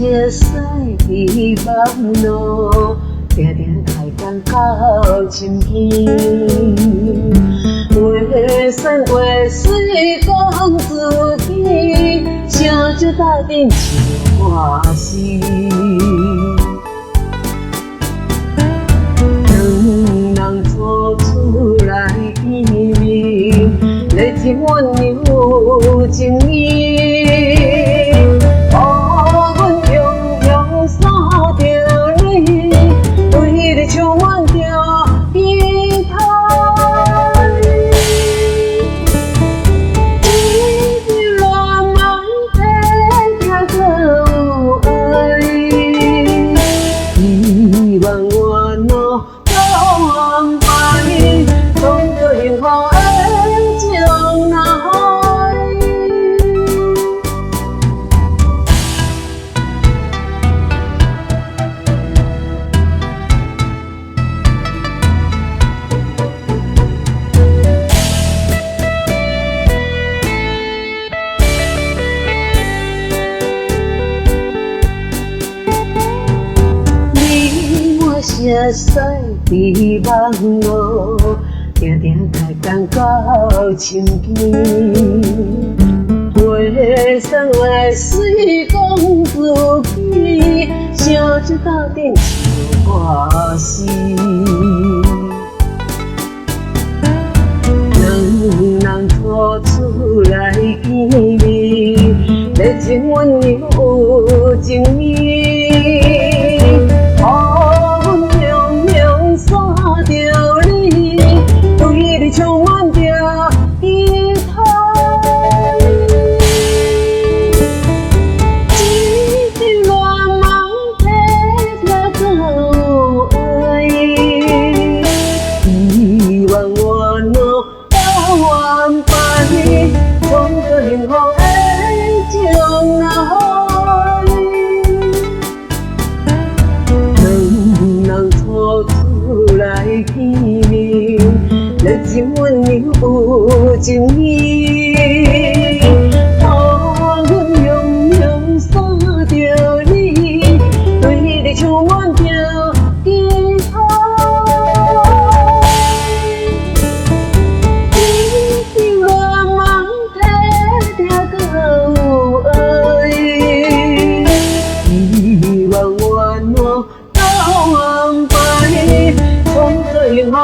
熟悉伫网络，定定太讲到深更。话酸话水讲自己，声少打阵唱歌诗。两人初出来见面，热情温柔情意。 熟悉伫网络，定定太讲到深更。话酸话水讲自己，声少打阵唱歌诗。两人初出来见面，热情温柔情意。 充满着期待，一场乱梦体贴到位，希望我能到完败，创造幸福的将来。两人初出来见面。 热情温柔情意，把阮永远锁着你，对你充满着期待。一场乱梦体贴到位，希望我能到完败，创造幸福。